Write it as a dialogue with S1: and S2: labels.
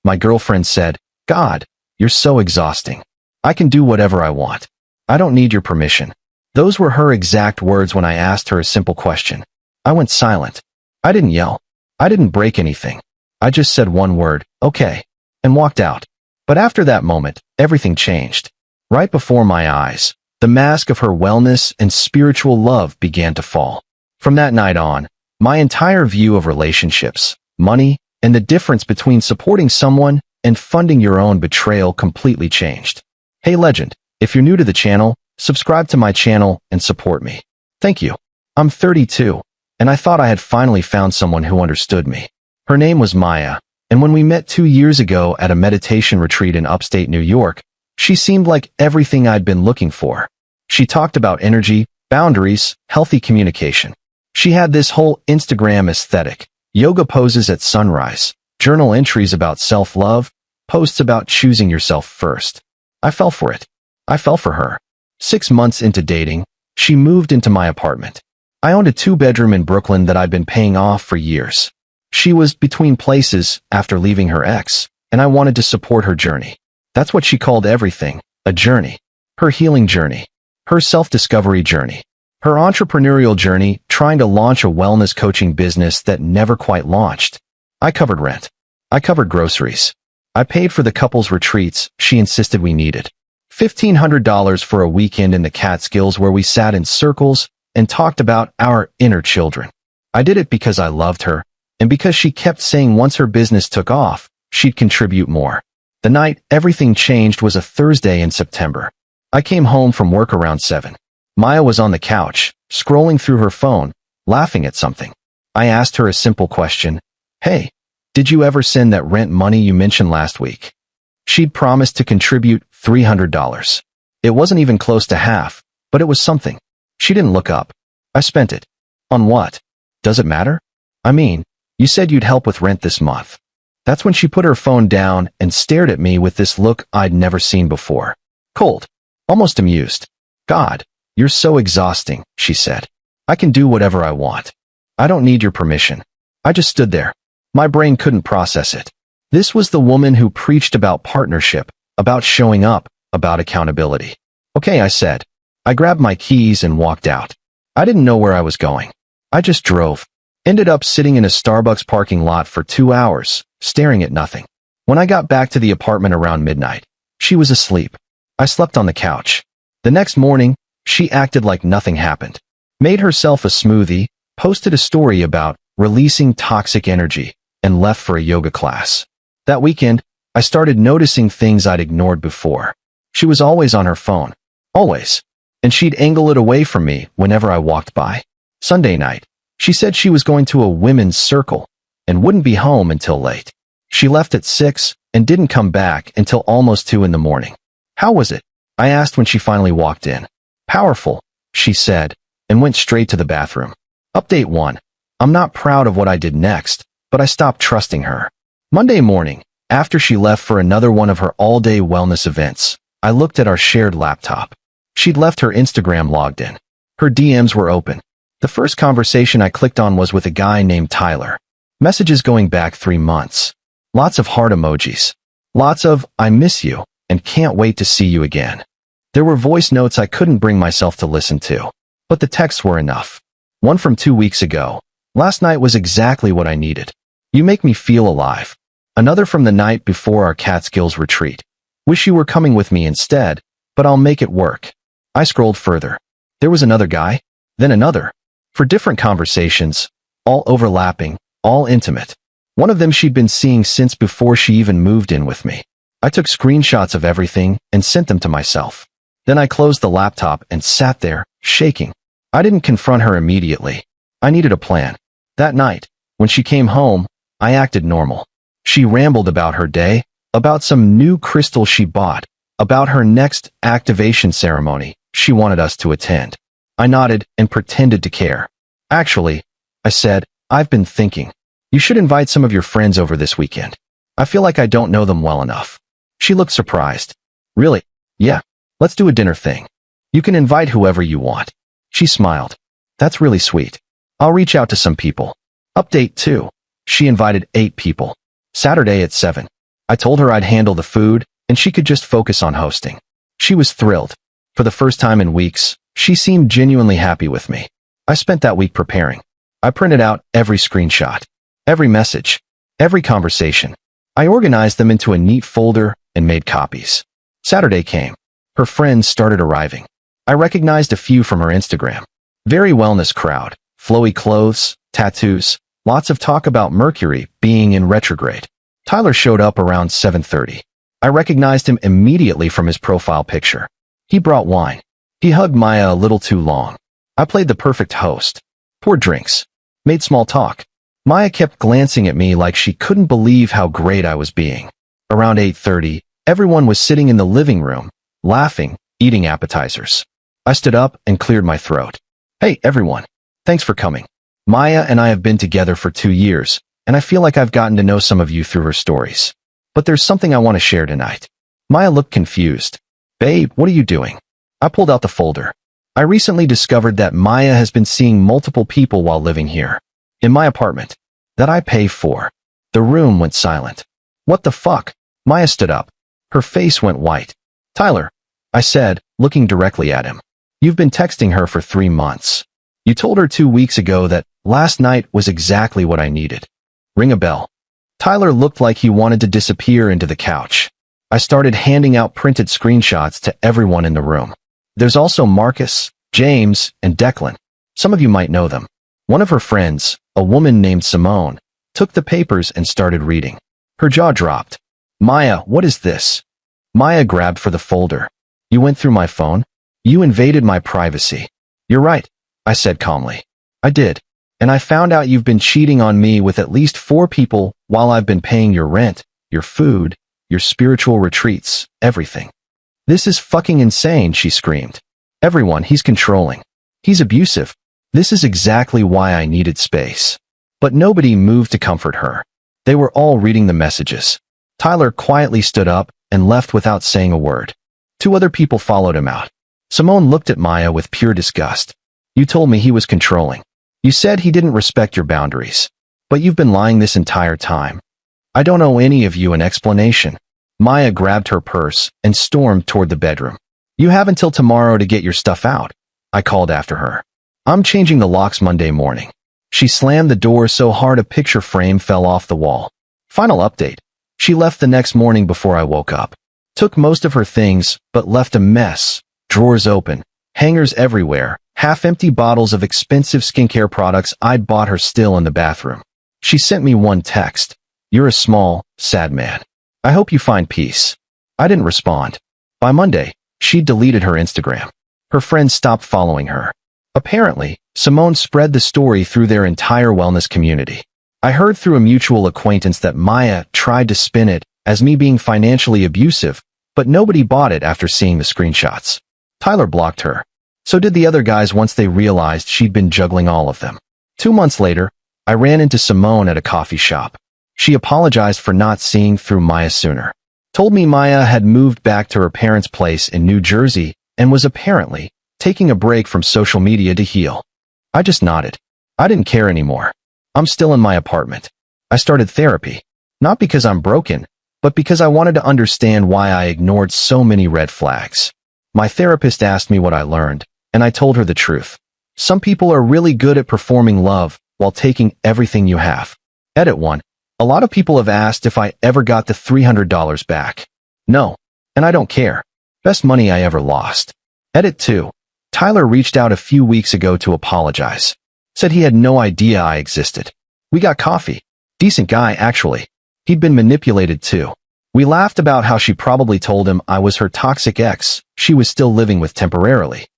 S1: My girlfriend said, "God, you're so exhausting. I can do whatever I want. I don't need your permission." Those were her exact words when I asked her a simple question. I went silent. I didn't yell. I didn't break anything. I just said one word, "Okay," and walked out. But after that moment, everything changed. Right before my eyes, the mask of her wellness and spiritual love began to fall. From that night on, my entire view of relationships, money, and the difference between supporting someone and funding your own betrayal completely changed. Hey legend, if you're new to the channel, subscribe to my channel and support me. Thank you. I'm 32, and I thought I had finally found someone who understood me. Her name was Maya, and when we met 2 years ago at a meditation retreat in upstate New York, she seemed like everything I'd been looking for. She talked about energy, boundaries, healthy communication. She had this whole Instagram aesthetic, yoga poses at sunrise, journal entries about self-love, posts about choosing yourself first. I fell for it. I fell for her. 6 months into dating, she moved into my apartment. I owned a 2-bedroom in Brooklyn that I'd been paying off for years. She was between places after leaving her ex, and I wanted to support her journey. That's what she called everything, a journey. Her healing journey. Her self-discovery journey. Her entrepreneurial journey, trying to launch a wellness coaching business that never quite launched. I covered rent. I covered groceries. I paid for the couple's retreats she insisted we needed. $1,500 for a weekend in the Catskills where we sat in circles and talked about our inner children. I did it because I loved her, and because she kept saying once her business took off, she'd contribute more. The night everything changed was a Thursday in September. I came home from work around 7. Maya was on the couch, scrolling through her phone, laughing at something. I asked her a simple question. "Hey, did you ever send that rent money you mentioned last week?" She'd promised to contribute $300. It wasn't even close to half, but it was something. She didn't look up. I spent it. On what? Does it matter? I mean, you said you'd help with rent this month. That's when she put her phone down and stared at me with this look I'd never seen before. Cold. Almost amused. "God, you're so exhausting," she said. "I can do whatever I want. I don't need your permission." I just stood there. My brain couldn't process it. This was the woman who preached about partnership, about showing up, about accountability. "Okay," I said. I grabbed my keys and walked out. I didn't know where I was going. I just drove. Ended up sitting in a Starbucks parking lot for 2 hours, staring at nothing. When I got back to the apartment around midnight, she was asleep. I slept on the couch. The next morning, she acted like nothing happened. Made herself a smoothie, posted a story about releasing toxic energy, and left for a yoga class. That weekend, I started noticing things I'd ignored before. She was always on her phone. Always. And she'd angle it away from me whenever I walked by. Sunday night, she said she was going to a women's circle and wouldn't be home until late. She left at 6 and didn't come back until almost 2 in the morning. "How was it?" I asked when she finally walked in. "Powerful," she said, and went straight to the bathroom. Update 1. I'm not proud of what I did next, but I stopped trusting her. Monday morning, after she left for another one of her all-day wellness events, I looked at our shared laptop. She'd left her Instagram logged in. Her DMs were open. The first conversation I clicked on was with a guy named Tyler. Messages going back 3 months. Lots of heart emojis. Lots of, "I miss you," and "can't wait to see you again." There were voice notes I couldn't bring myself to listen to, but the texts were enough. One from 2 weeks ago. "Last night was exactly what I needed. You make me feel alive." Another from the night before our Catskills retreat. "Wish you were coming with me instead, but I'll make it work." I scrolled further. There was another guy, then another. For different conversations, all overlapping, all intimate. One of them she'd been seeing since before she even moved in with me. I took screenshots of everything and sent them to myself. Then I closed the laptop and sat there, shaking. I didn't confront her immediately. I needed a plan. That night, when she came home, I acted normal. She rambled about her day, about some new crystal she bought, about her next activation ceremony she wanted us to attend. I nodded and pretended to care. "Actually," I said, "I've been thinking. You should invite some of your friends over this weekend. I feel like I don't know them well enough." She looked surprised. "Really? Yeah. Let's do a dinner thing. You can invite whoever you want." She smiled. "That's really sweet. I'll reach out to some people." Update 2. She invited 8 people. Saturday at 7. I told her I'd handle the food, and she could just focus on hosting. She was thrilled. For the first time in weeks, she seemed genuinely happy with me. I spent that week preparing. I printed out every screenshot, every message, every conversation. I organized them into a neat folder and made copies. Saturday came. Her friends started arriving. I recognized a few from her Instagram. Very wellness crowd, flowy clothes, tattoos, lots of talk about Mercury being in retrograde. Tyler showed up around 7:30. I recognized him immediately from his profile picture. He brought wine. He hugged Maya a little too long. I played the perfect host. Poured drinks. Made small talk. Maya kept glancing at me like she couldn't believe how great I was being. Around 8:30, everyone was sitting in the living room, laughing, eating appetizers. I stood up and cleared my throat. Hey, everyone. Thanks for coming. Maya and I have been together for 2 years, and I feel like I've gotten to know some of you through her stories. But there's something I want to share tonight. Maya looked confused. Babe, what are you doing? I pulled out the folder. I recently discovered that Maya has been seeing multiple people while living here. In my apartment. That I pay for. The room went silent. What the fuck? Maya stood up. Her face went white. Tyler, I said, looking directly at him. You've been texting her for 3 months. You told her 2 weeks ago that last night was exactly what I needed. Ring a bell. Tyler looked like he wanted to disappear into the couch. I started handing out printed screenshots to everyone in the room. There's also Marcus, James, and Declan. Some of you might know them. One of her friends, a woman named Simone, took the papers and started reading. Her jaw dropped. Maya, what is this? Maya grabbed for the folder. You went through my phone? You invaded my privacy. You're right, I said calmly. I did. And I found out you've been cheating on me with at least 4 people while I've been paying your rent, your food, your spiritual retreats, everything. This is fucking insane, she screamed. Everyone, he's controlling. He's abusive. This is exactly why I needed space. But nobody moved to comfort her. They were all reading the messages. Tyler quietly stood up and left without saying a word. 2 other people followed him out. Simone looked at Maya with pure disgust. You told me he was controlling. You said he didn't respect your boundaries. But you've been lying this entire time. I don't owe any of you an explanation. Maya grabbed her purse and stormed toward the bedroom. You have until tomorrow to get your stuff out, I called after her. I'm changing the locks Monday morning. She slammed the door so hard a picture frame fell off the wall. Final update. She left the next morning before I woke up. Took most of her things, but left a mess. Drawers open, hangers everywhere, half-empty bottles of expensive skincare products I'd bought her still in the bathroom. She sent me one text. You're a small, sad man. I hope you find peace. I didn't respond. By Monday, she'd deleted her Instagram. Her friends stopped following her. Apparently, Simone spread the story through their entire wellness community. I heard through a mutual acquaintance that Maya tried to spin it as me being financially abusive, but nobody bought it after seeing the screenshots. Tyler blocked her. So did the other guys once they realized she'd been juggling all of them. 2 months later, I ran into Simone at a coffee shop. She apologized for not seeing through Maya sooner. Told me Maya had moved back to her parents' place in New Jersey and was apparently taking a break from social media to heal. I just nodded. I didn't care anymore. I'm still in my apartment. I started therapy. Not because I'm broken, but because I wanted to understand why I ignored so many red flags. My therapist asked me what I learned, and I told her the truth. Some people are really good at performing love while taking everything you have. Edit 1. A lot of people have asked if I ever got the $300 back. No, and I don't care. Best money I ever lost. Edit 2. Tyler reached out a few weeks ago to apologize. Said he had no idea I existed. We got coffee. Decent guy, actually. He'd been manipulated too. We laughed about how she probably told him I was her toxic ex she was still living with temporarily.